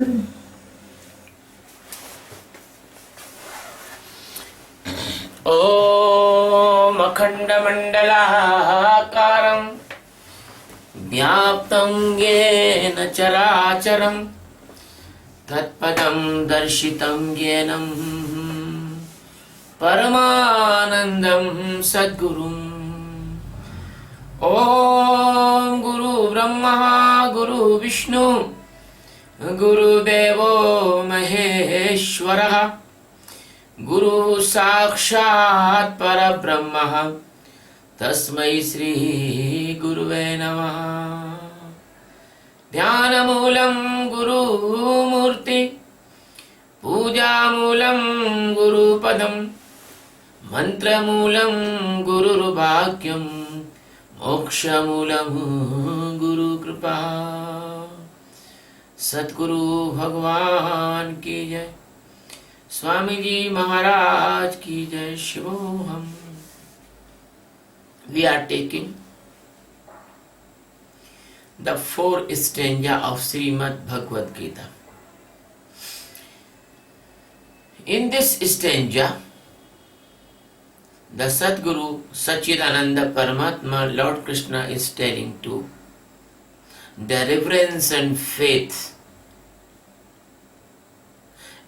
ॐ अखण्डमण्डलाकारं व्याप्तं येन चराचरं तत्पदं दर्शितं येन परमानन्दं सद्गुरुम् ॐ गुरु ब्रह्मा गुरु विष्णु गुरुदेवो महेश्वरः गुरु साक्षात् परब्रह्म तस्मै श्री गुरुवे नमः। ध्यानमूलं गुरुमूर्ति पूजामूलं गुरुपदं मंत्रमूलं गुरुर्वाक्यं मोक्षमूलं गुरुकृपा। सद्गुरु भगवान की जय, स्वामी जी महाराज की जय। शिवोहम। We are taking the fourth stanza of Srimad Bhagavad Gita. In this stanza, the Sadguru Sachidananda Paramatma Lord Krishna is telling to the reverence and faith,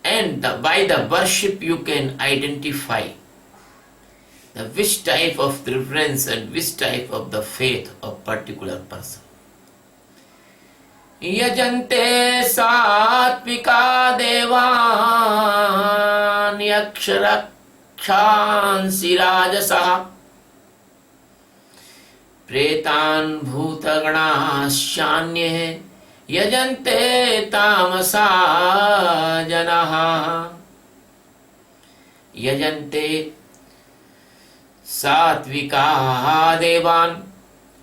and by the worship you can identify the which type of reverence and which type of the faith of particular person. Yajante satvika devan yaksharakshansi rajasah प्रेतान् भूतगणाश्चान्ये यजन्ते तामसा जनाः। यजन्ते सात्विकाः देवान्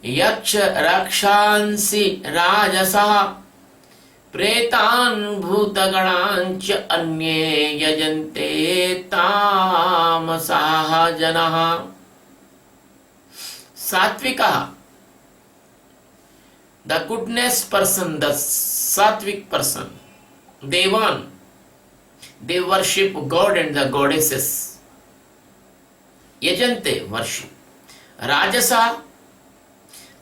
यक्ष रक्षांसि राजसः प्रेतान् भूतगणांच अन्ये यजन्ते तामसाः जनाः। Satvika, the goodness person, the sattvic person, Devan, they worship God and the goddesses. Yajante, worship. Rajasa,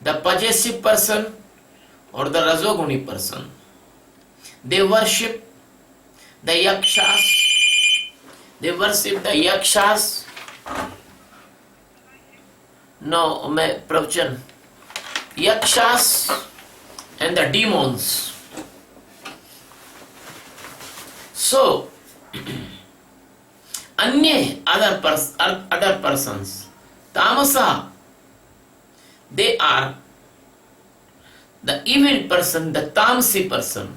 the possessive person or the Rajoguni person, they worship the yakshas. They worship the yakshas. No, pravachan. Yakshas and the demons. So, Anye, other persons, Tamasa, they are the evil person, the Tamsi person.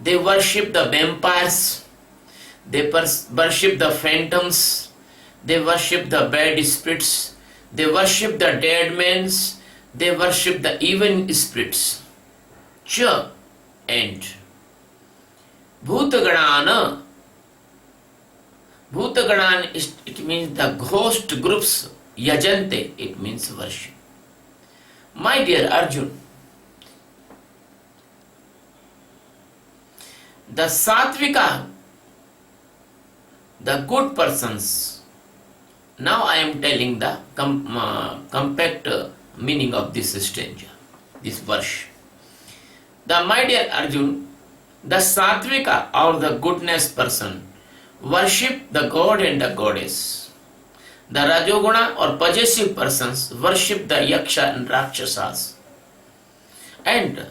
They worship the vampires, they worship the phantoms, they worship the bad spirits, they worship the dead men, they worship the evil spirits. Cha and Bhutaganana. Bhutaganan, it means the ghost groups. Yajante, it means worship. My dear Arjun, the Satvika, the good persons. Now I am telling the compact meaning of this stanza, this verse. The my dear Arjun, the Satvika or the goodness person worship the God and the goddess. The Rajoguna or possessive persons worship the Yaksha and Rakshasas. And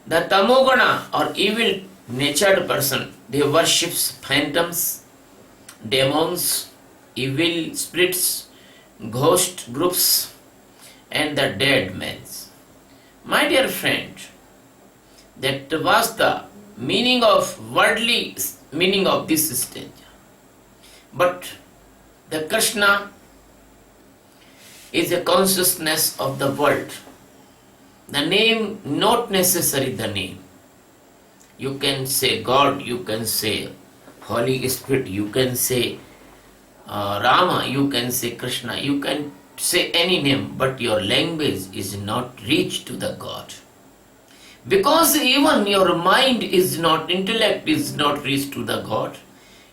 the Tamoguna or evil natured person, they worship phantoms, demons, evil spirits, ghost groups, and the dead men. My dear friend, that was the meaning of worldly meaning of this stanza. But the Krishna is a consciousness of the world. The name, not necessary the name. You can say God, you can say Holy Spirit, you can say Rama, you can say Krishna, you can say any name, but your language is not reached to the God. Because even your mind is not, intellect is not reached to the God.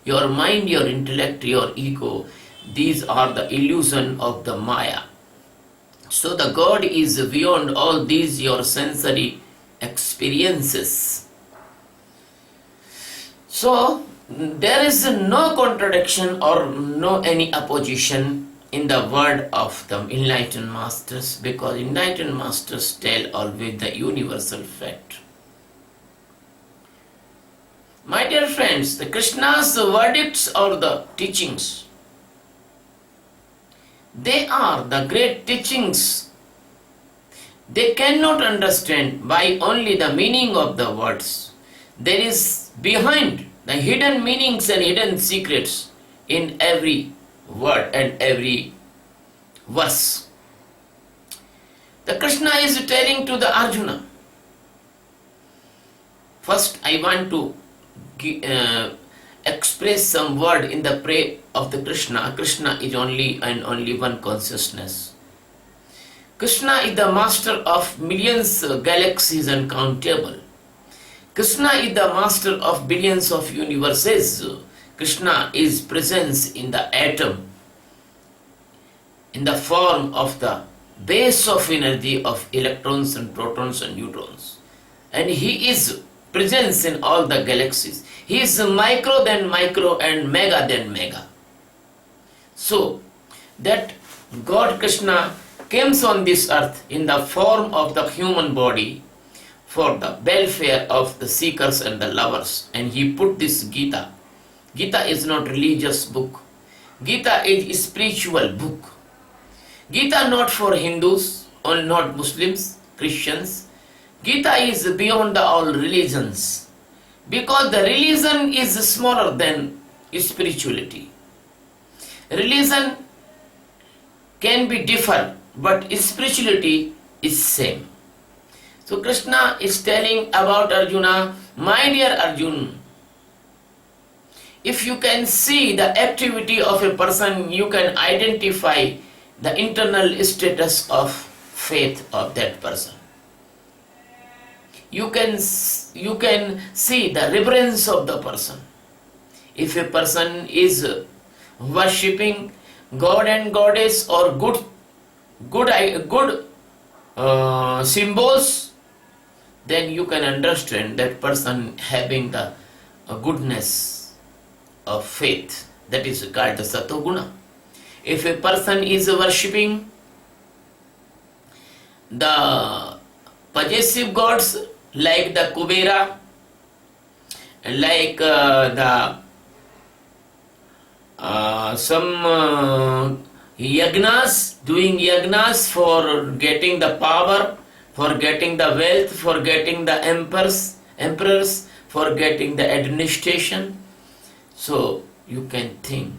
Your mind, your intellect, your ego, these are the illusion of the Maya. So the God is beyond all these your sensory experiences. So there is no contradiction or no any opposition in the word of the enlightened masters, because enlightened masters tell always the universal fact. My dear friends, the Krishna's verdicts or the teachings, they are the great teachings. They cannot understand by only the meaning of the words. There is behind the hidden meanings and hidden secrets in every word and every verse. The Krishna is telling to the Arjuna. First, I want to express some word in the prayer of the Krishna. Krishna is only and only one consciousness. Krishna is the master of millions galaxies uncountable. Krishna is the master of billions of universes. Krishna is presence in the atom in the form of the base of energy of electrons and protons and neutrons. And he is presence in all the galaxies. He is micro then micro and mega then mega. So that God Krishna comes on this earth in the form of the human body for the welfare of the seekers and the lovers, and he put this Geeta. Geeta is not religious book. Geeta is spiritual book. Geeta not for Hindus or not Muslims, Christians. Geeta is beyond all religions, because the religion is smaller than spirituality. Religion can be different, but spirituality is same. So Krishna is telling about Arjuna, my dear Arjuna, if you can see the activity of a person, you can identify the internal status of faith of that person. You can see the reverence of the person. If a person is worshipping God and Goddess or good symbols, then you can understand that person having the goodness of faith. That is called the Satoguna. If a person is worshipping the possessive gods like the Kubera, like some yagnas, doing yagnas for getting the power, for getting the wealth, for getting the emperors, for getting the administration. So you can think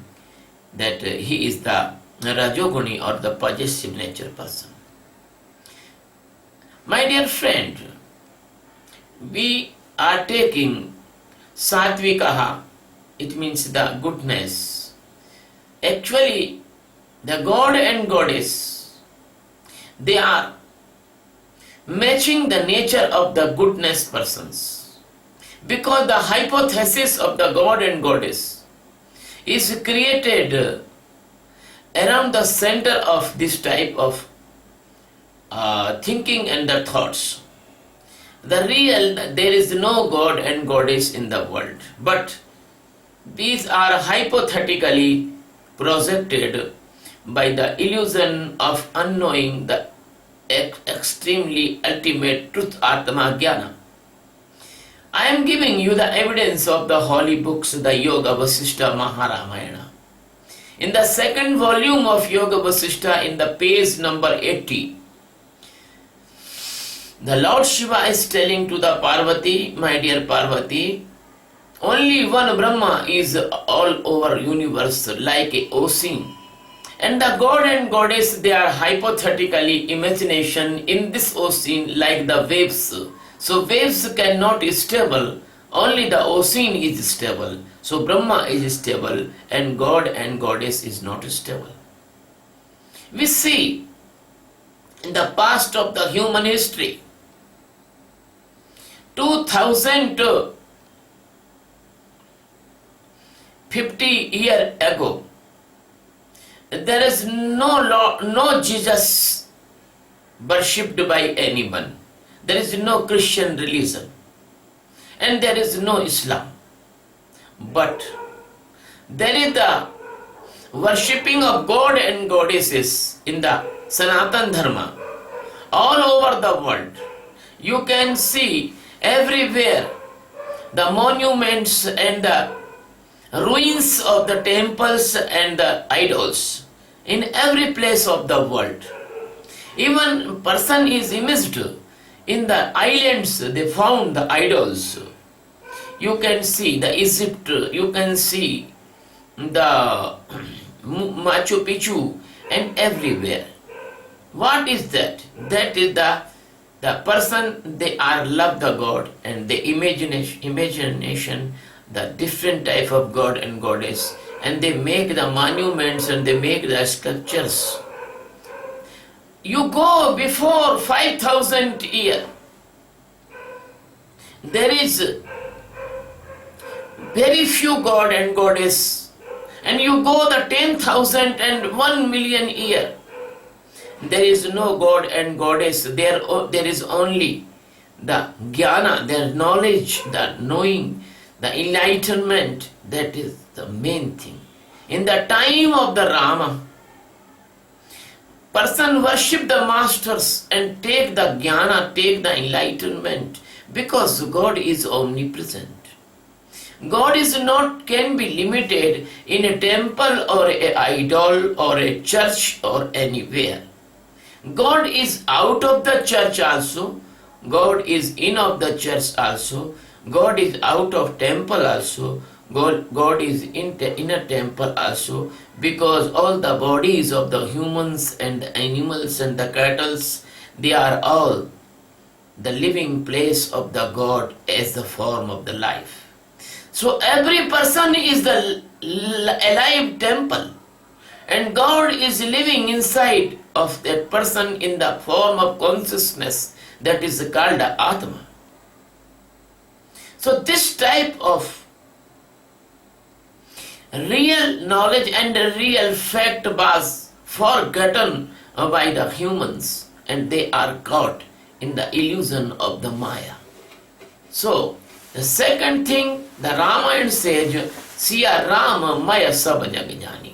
that he is the Rajoguni or the possessive nature person. My dear friend, we are taking Satvikaha, it means the goodness. Actually, the God and Goddess, they are matching the nature of the goodness persons. Because the hypothesis of the God and Goddess is created around the center of this type of thinking and the thoughts. There is no God and Goddess in the world, but these are hypothetically projected by the illusion of unknowing the extremely ultimate truth, Atma Jnana. I am giving you the evidence of the holy books, the Yoga Vasishtha Maharamayana. In the second volume of Yoga Vasishtha, in the page number 80, the Lord Shiva is telling to the Parvati, my dear Parvati, only one Brahma is all over universe like a ocean. And the God and Goddess, they are hypothetically imagination in this ocean like the waves. So waves cannot be stable, only the ocean is stable. So Brahma is stable and God and Goddess is not stable. We see in the past of the human history, 2050 years ago, there is no Jesus worshipped by anyone. There is no Christian religion and there is no Islam. But there is the worshipping of God and goddesses in the Sanatan Dharma all over the world. You can see everywhere the monuments and the ruins of the temples and the idols in every place of the world. Even person is immersed in the islands, they found the idols. You can see the Egypt, you can see the Machu Picchu and everywhere. What is that? That is the person, they are love the God and the imagination, the different type of God and goddess, and they make the monuments and they make the sculptures. You go before 5,000 years, there is very few God and goddess, and you go the 10,000 and 1,000,000 year, there is no God and goddess. There is only the jnana, their knowledge, the knowing, the enlightenment. That is the main thing. In the time of the Rama, person worship the masters and take the jnana, take the enlightenment, because God is omnipresent. God is not can be limited in a temple or an idol or a church or anywhere. God is out of the church also. God is in of the church also. God is out of temple also. God is in a temple also, because all the bodies of the humans and the animals and the cattle, they are all the living place of the God as the form of the life. So every person is the alive temple, and God is living inside of that person in the form of consciousness that is called Atma. So this type of real knowledge and real fact was forgotten by the humans, and they are caught in the illusion of the Maya. So the second thing, the Ramayana says, Siya Rama Maya Sab Jag Jani.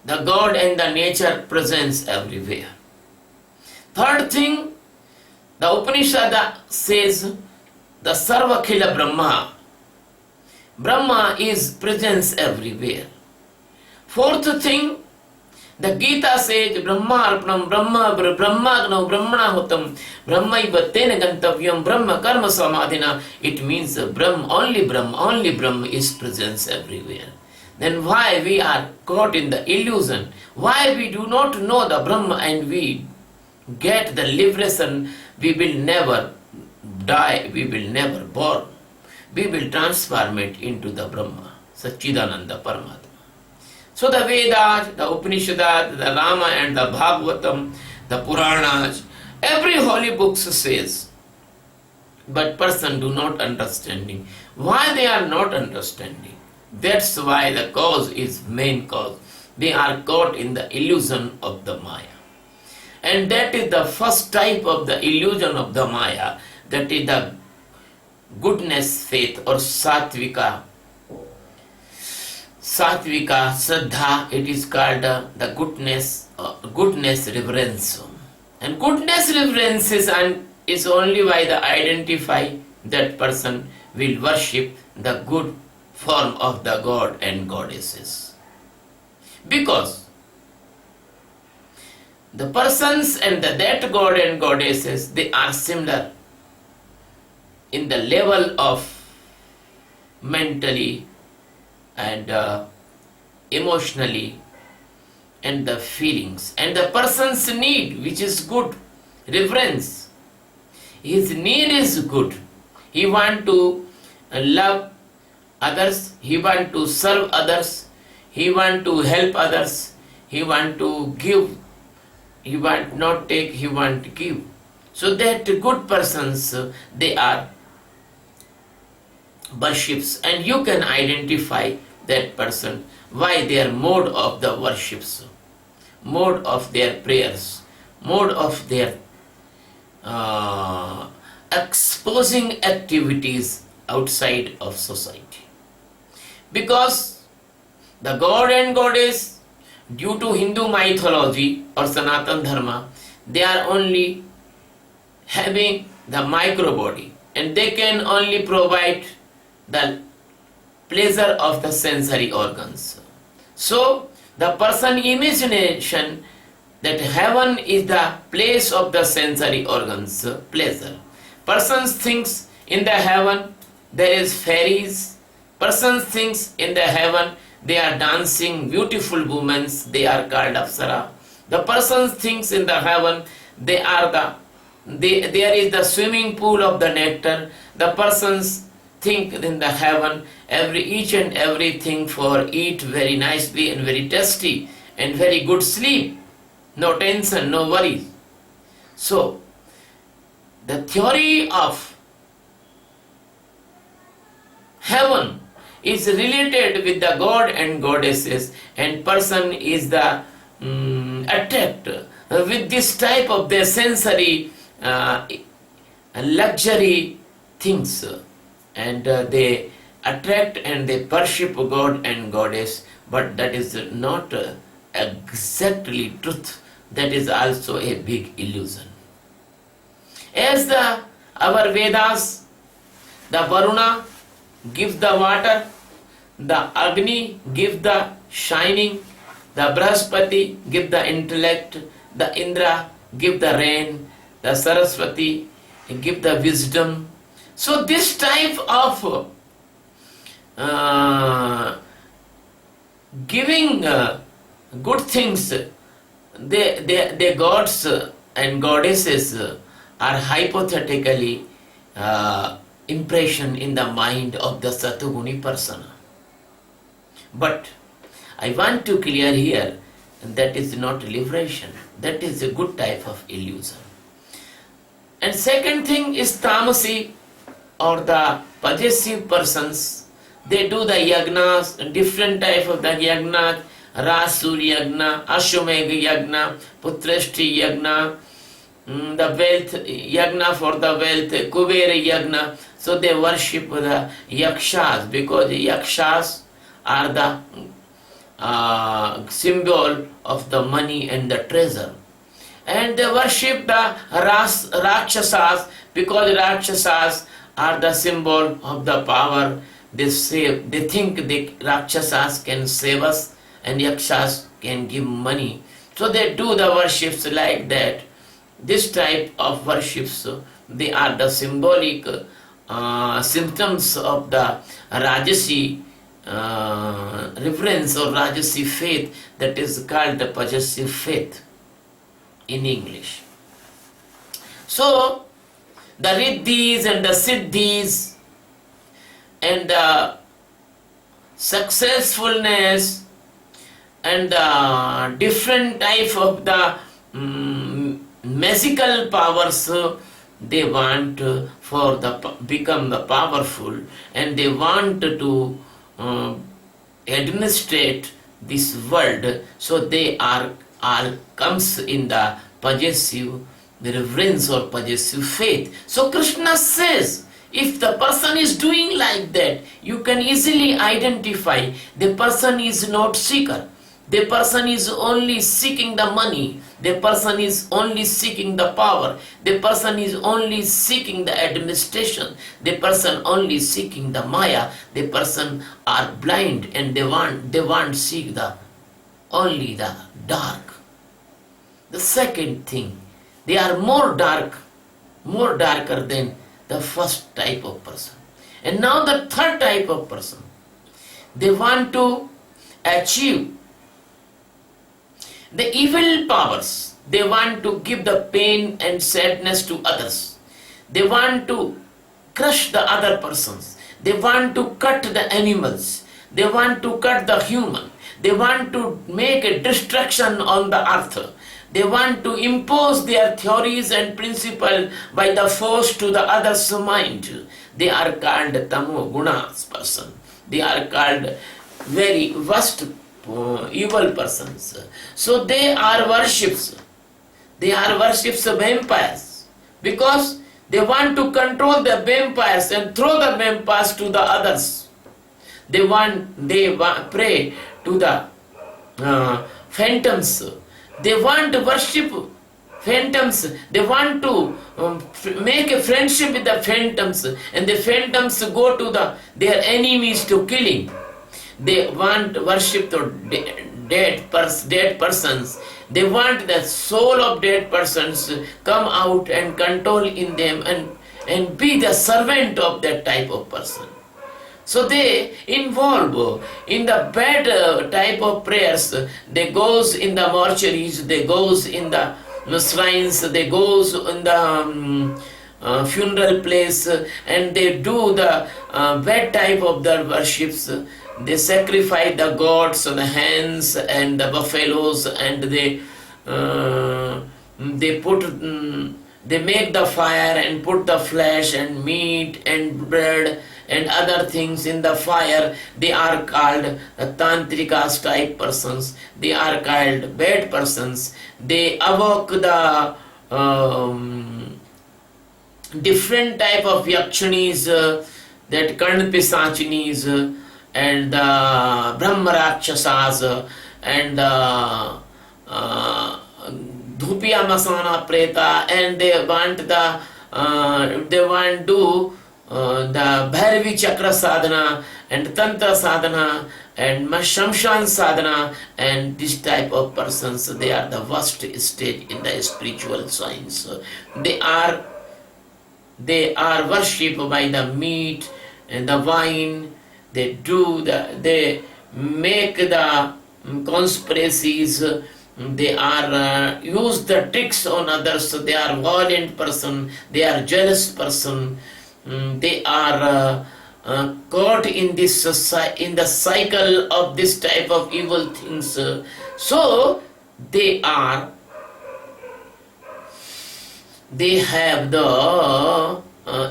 The God and the nature presence everywhere. Third thing, the Upanishad says, the Sarvakhila Brahma. Brahma is presence everywhere. Fourth thing, the Geeta says, Brahma Arpanam, Brahma Brahmagno, Brahmana Hutam, Brahma Ivatena Gantavyam, Brahma Karma Samadhina. It means only Brahma is presence everywhere. Then why we are caught in the illusion? Why we do not know the Brahma and we get the liberation? We will never die, we will never born. We will transform it into the Brahma, Satchidananda Paramatma. So the Vedas, the Upanishads, the Rama and the Bhagavatam, the Puranas, every holy book says, but person do not understanding. Why they are not understanding? That's why the cause is main cause. They are caught in the illusion of the Maya. And that is the first type of the illusion of the Maya. That is the goodness faith or Sattvika. Sattvika, Shraddha, it is called the goodness reverence. And goodness reverence is only by the identify that person will worship the good form of the God and goddesses. Because the persons and that God and goddesses, they are similar in the level of mentally and emotionally and the feelings and the person's need, which is good reverence. His need is good. He want to love others, he want to serve others, he want to help others, he want to give, he want not take, he want to give. So that good persons, they are worships, and you can identify that person by their mode of the worships, mode of their prayers, mode of their uh, exposing activities outside of society. Because the god and goddess, due to Hindu mythology or Sanatan Dharma, they are only having the micro body, and they can only provide the pleasure of the sensory organs. So the person imagination that heaven is the place of the sensory organs pleasure. Persons thinks in the heaven there is fairies. Persons thinks in the heaven they are dancing beautiful women, they are called Apsara. The persons thinks in the heaven they are there is the swimming pool of the nectar. The persons think in the heaven each and everything for eat very nicely and very tasty and very good sleep. No tension, no worries. So, the theory of heaven is related with the god and goddesses, and person is the attract with this type of their sensory luxury things, and they attract and they worship god and goddess, but that is not exactly truth. That is also a big illusion. As our Vedas, the Varuna gives the water, the Agni gives the shining, the Brahaspati gives the intellect, the Indra gives the rain, the Saraswati gives the wisdom. So this type of giving good things, the gods and goddesses are hypothetically impression in the mind of the Satuguni person. But I want to clear here, that is not liberation, that is a good type of illusion. And second thing is tamasi, or the possessive persons. They do the yagnas, different type of the yagna, Rasur yagna, Ashwamegh yagna, Putrashti yagna, the wealth yagna for the wealth, Kubera yagna. So they worship the yakshas, because the yakshas are the symbol of the money and the treasure. And they worship the Rakshasas, because Rakshasas are the symbol of the power. They think the Rakshasas can save us and Yakshas can give money. So they do the worships like that. This type of worships, they are the symbolic symptoms of the Rajasi reverence or Rajasi faith, that is called the possessive faith in English. So the riddhis and the siddhis and the successfulness and the different type of the magical powers, they want for the become the powerful, and they want to administrate this world. So they are all comes in the possessive reverence or possessive faith. So Krishna says, if the person is doing like that, you can easily identify the person is not seeker. The person is only seeking the money. The person is only seeking the power. The person is only seeking the administration. The person only seeking the maya. The person are blind and they want seek the only the dark. The second thing, they are more darker than the first type of person. And now the third type of person, they want to achieve the evil powers. They want to give the pain and sadness to others. They want to crush the other persons. They want to cut the animals. They want to cut the human. They want to make a destruction on the earth. They want to impose their theories and principles by the force to the other's mind. They are called tamo gunas person. They are called very worst evil persons. So they are worships. They are worships of vampires because they want to control the vampires and throw the vampires to the others. They pray to the phantoms. They want to worship phantoms. They want to make a friendship with the phantoms, and the phantoms go to their enemies to killing. They want worship to dead persons. They want the soul of dead persons come out and control in them and be the servant of that type of person. So they involve in the bad type of prayers. They goes in the mortuaries, they goes in the shrines, they goes in the funeral place, and they do the bad type of their worships. They sacrifice the gods, the hens and the buffaloes, and they make the fire and put the flesh and meat and bread and other things in the fire. They are called tantrikas type persons. They are called bad persons. They evoke the different type of yakshanis, that karn pisachinis, and the brahma rakshasas, and dhupiya masana preta, and they want to the Bhairavi Chakra sadhana and Tantra sadhana and Shamshan sadhana, and this type of persons, they are the worst stage in the spiritual science. They are worshipped by the meat and the wine. They make the conspiracies. They are use the tricks on others. They are violent person. They are jealous person. They are caught in this in the cycle of this type of evil things. So they have the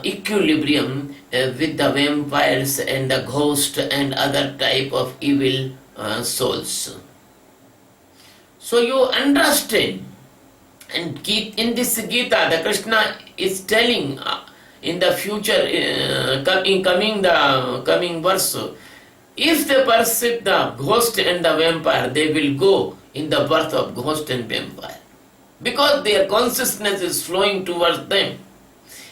equilibrium with the vampires and the ghost and other type of evil souls. So you understand, and in this Geeta, the Krishna is telling in the future, in coming verse, if they perceive the ghost and the vampire, they will go in the birth of ghost and vampire, because their consciousness is flowing towards them.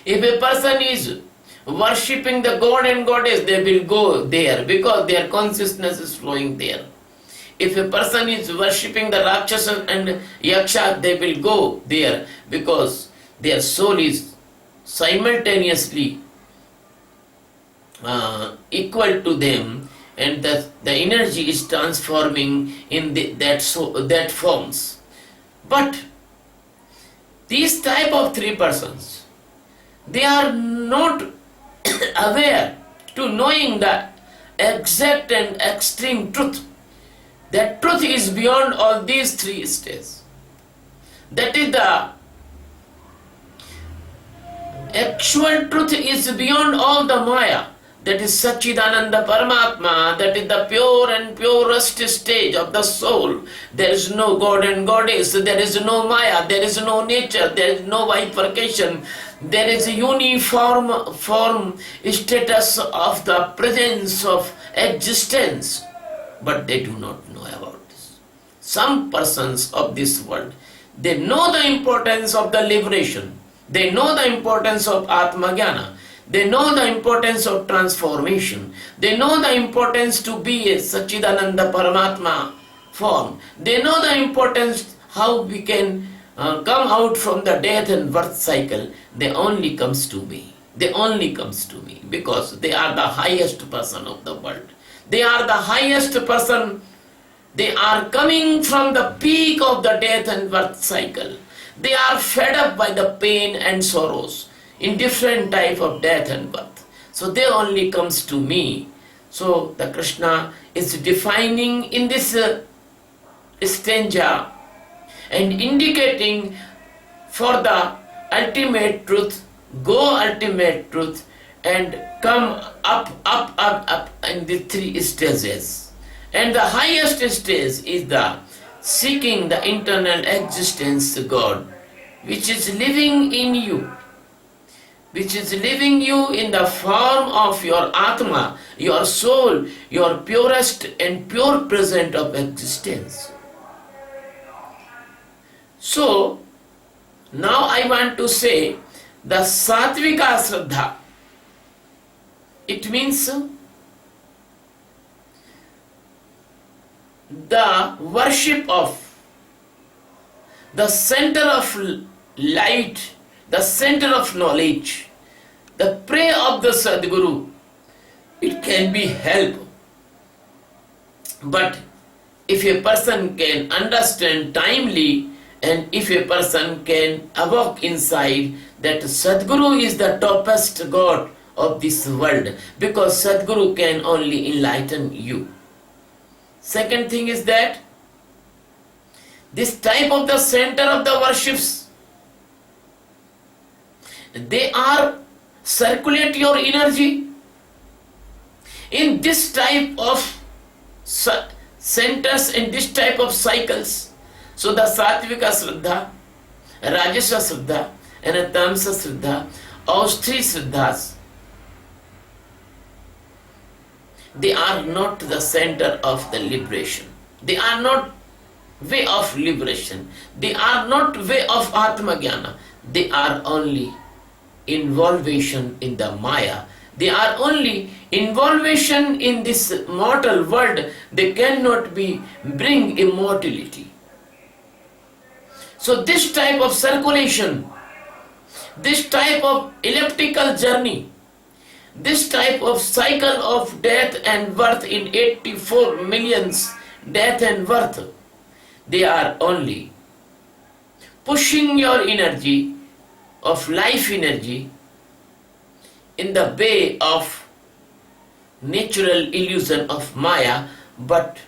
If a person is worshipping the god and goddess, they will go there because their consciousness is flowing there. If a person is worshipping the Rakshasa and Yaksha, they will go there because their soul is simultaneously equal to them, and the energy is transforming in that forms. But these type of three persons, they are not aware to knowing the exact and extreme truth. That truth is beyond all these three stages. That is the actual truth is beyond all the Maya. That is Satchidananda Paramatma. That is the pure and purest stage of the soul. There is no God and Goddess. There is no Maya. There is no nature. There is no bifurcation. There is a uniform form status of the presence of existence. But they do not know about this. Some persons of this world, they know the importance of the liberation. They know the importance of Atma Jnana. They know the importance of transformation. They know the importance to be a Satchidananda Paramatma form. They know the importance how we can come out from the death and birth cycle. They only comes to me. They only comes to me because they are the highest person of the world. They are the highest person. They are coming from the peak of the death and birth cycle. They are fed up by the pain and sorrows in different type of death and birth. So they only comes to me. So the Krishna is defining in this stanza and indicating for the ultimate truth, go ultimate truth, and come up in the three stages. And the highest stage is the seeking the internal existence God, which is living in you, which is living you in the form of your Atma, your soul, your purest and pure present of existence. So, now I want to say the Satvika Shraddha. It means the worship of the center of light, the center of knowledge, the prayer of the Sadguru. It can be help. But if a person can understand timely, and if a person can evoke inside that Sadguru is the topest God of this world, because Sadguru can only enlighten you. Second thing is that this type of the center of the worships, they are circulate your energy in this type of centers, in this type of cycles. So the Satvika Shraddha, Rajasa Shraddha and a Tamasa Shraddha, all three Shraddhas, they are not the center of the liberation. They are not way of liberation. They are not way of Atma Jnana. They are only involvation in the Maya. They are only involvation in this mortal world. They cannot be bring immortality. So this type of circulation, this type of elliptical journey, this type of cycle of death and birth in 84 millions death and birth, they are only pushing your energy of life energy in the way of natural illusion of Maya, but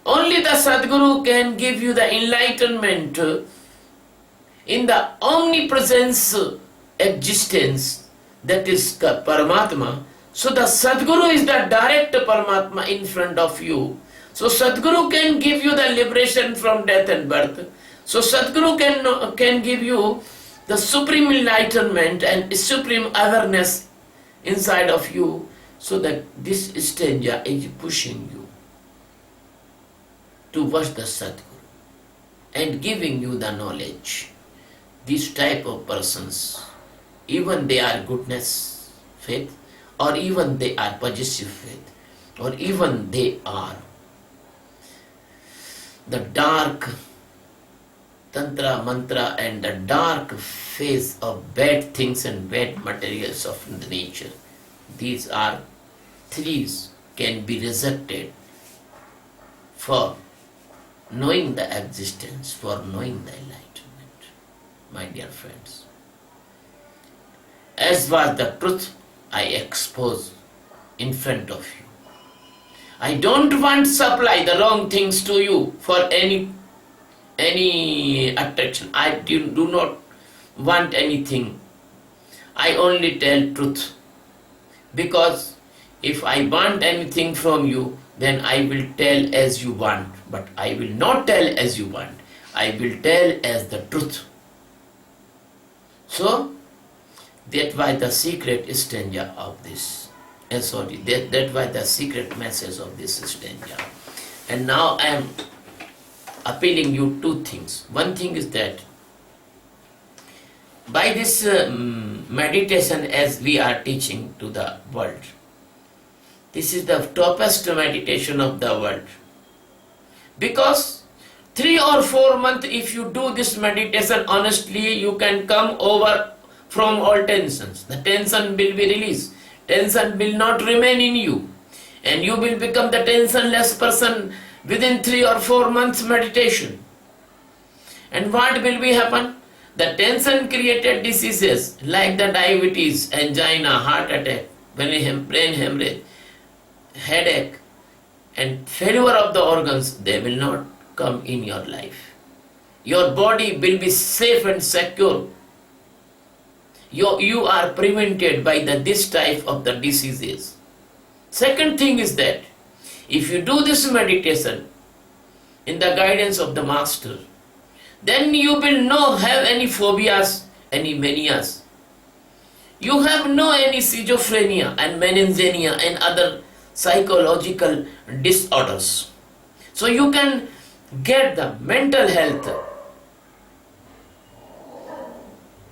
only the Sadguru can give you the enlightenment in the omnipresence existence, that is Paramatma. So the Sadguru is the direct Paramatma in front of you. So Sadguru can give you the liberation from death and birth. So Sadguru can give you the supreme enlightenment and supreme awareness inside of you, so that this stanza is pushing you towards the Sadguru and giving you the knowledge. These type of persons, even they are goodness faith, or even they are possessive faith, or even they are the dark tantra, mantra and the dark phase of bad things and bad materials of the nature. These are threes can be rejected for knowing the existence, for knowing the enlightenment. My dear friends, as was the truth I expose in front of you. I don't want to supply the wrong things to you for any attraction. I do not want anything. I only tell truth. Because if I want anything from you, then I will tell as you want. But I will not tell as you want. I will tell as the truth. So, that was the secret stanza of this. That was the secret message of this stanza. And now I am appealing you two things. One thing is that by this meditation as we are teaching to the world, this is the topest meditation of the world. Because 3 or 4 months if you do this meditation honestly, you can come over from all tensions. The tension will be released. Tension will not remain in you. And you will become the tensionless person within 3 or 4 months meditation. And what will be happen? The tension created diseases like the diabetes, angina, heart attack, brain hemorrhage, headache and failure of the organs, they will not come in your life. Your body will be safe and secure. You are prevented by this type of the diseases. Second thing is that if you do this meditation in the guidance of the master, then you will not have any phobias, any manias. You have no any schizophrenia and meninxenia and other psychological disorders. So you can get the mental health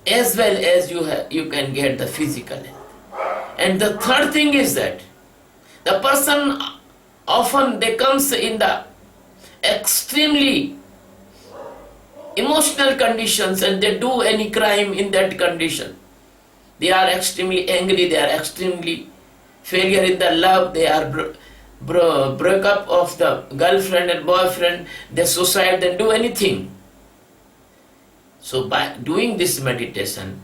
as well as you can get the physical health. And the third thing is that the person often they comes in the extremely emotional conditions and they do any crime in that condition. They are extremely angry, they are extremely failure in the love, they are break up of the girlfriend and boyfriend, they suicide, they do anything. So by doing this meditation,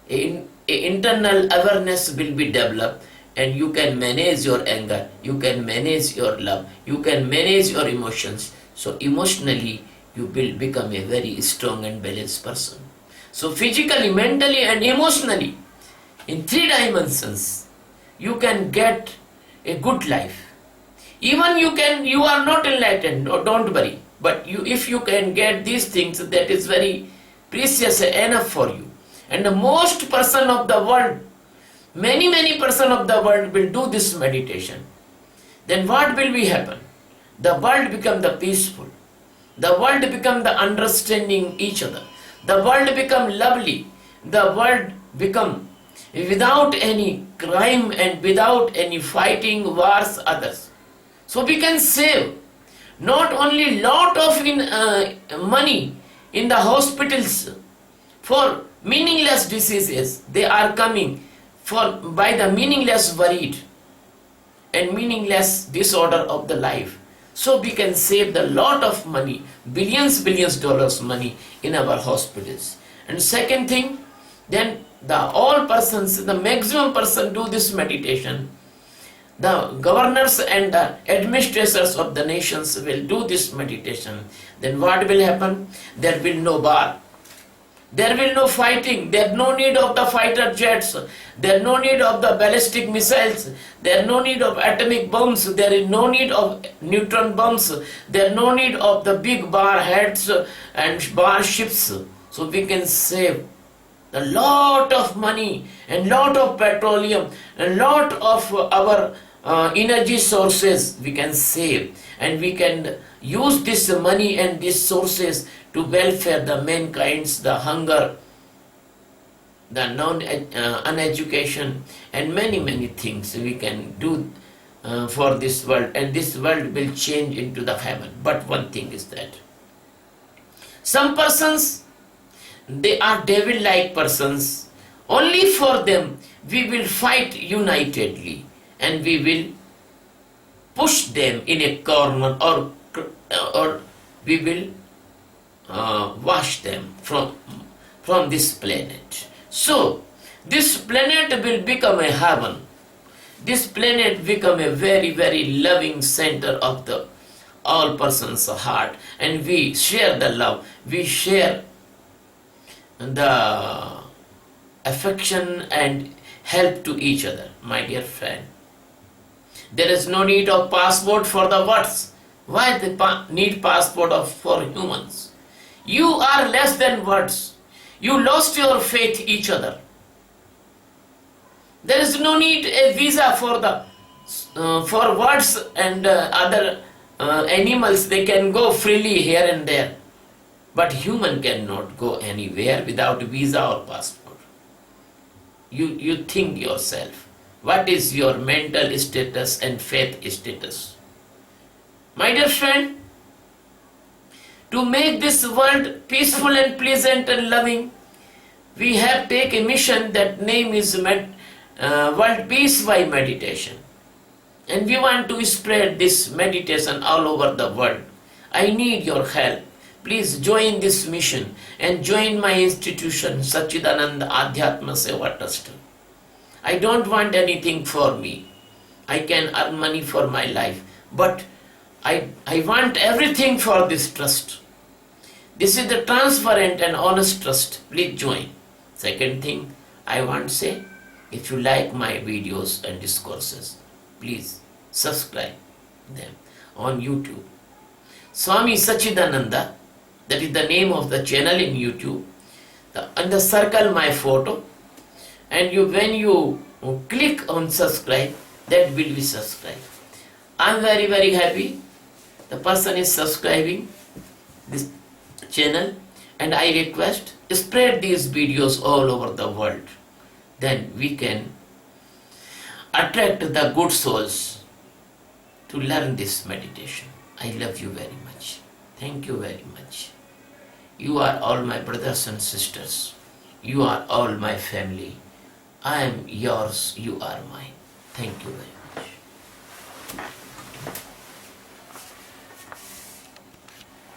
internal awareness will be developed and you can manage your anger, you can manage your love, you can manage your emotions. So emotionally you will become a very strong and balanced person. So physically, mentally and emotionally, in 3 dimensions, you can get a good life. Even you are not enlightened, don't worry. But if you can get these things, that is very precious enough for you. And the most person of the world, many person of the world will do this meditation. Then what will be happen? The world become the peaceful. The world become the understanding each other. The world become lovely. The world become without any crime and without any fighting wars others. So we can save not only lot of money in the hospitals for meaningless diseases. They are coming by the meaningless worried and meaningless disorder of the life. So we can save the lot of money, billions dollars money in our hospitals. And second thing, then all persons, the maximum person do this meditation. The governors and the administrators of the nations will do this meditation. Then what will happen? There will no war. There will no fighting. There no need of the fighter jets. There no need of the ballistic missiles. There no need of atomic bombs. There is no need of neutron bombs. There no need of the big bar heads and bar ships. So we can save a lot of money and lot of petroleum and lot of our energy sources we can save, and we can use this money and these sources to welfare the mankind's, the hunger, the uneducation, and many things we can do for this world, and this world will change into the heaven. But one thing is that some persons, they are devil-like persons. Only for them we will fight unitedly and we will push them in a corner, or we will wash them from this planet. So this planet will become a heaven. This planet become a very loving center of the all persons' heart, and we share the love, we share the affection and help to each other. My dear friend, there is no need of passport for the words. Why they need passport for humans? You are less than words. You lost your faith each other. There is no need a visa for for words and other animals. They can go freely here and there, but human cannot go anywhere without visa or passport. You think yourself. What is your mental status and faith status? My dear friend, to make this world peaceful and pleasant and loving, we have take a mission that name is World Peace by Meditation. And we want to spread this meditation all over the world. I need your help. Please join this mission and join my institution, Satchidananda Adhyatma Seva Trust. I don't want anything for me. I can earn money for my life, but I want everything for this trust. This is the transparent and honest trust. Please join. Second thing I want to say, if you like my videos and discourses, please subscribe them on YouTube. Swami Sachidananda, that is the name of the channel in YouTube. And the circle my photo, and when you click on subscribe, that will be subscribed. I am very very happy the person is subscribing this channel, and I request spread these videos all over the world. Then we can attract the good souls to learn this meditation. I love you very much. Thank you very much. You are all my brothers and sisters. You are all my family. I am yours, you are mine. Thank you very much.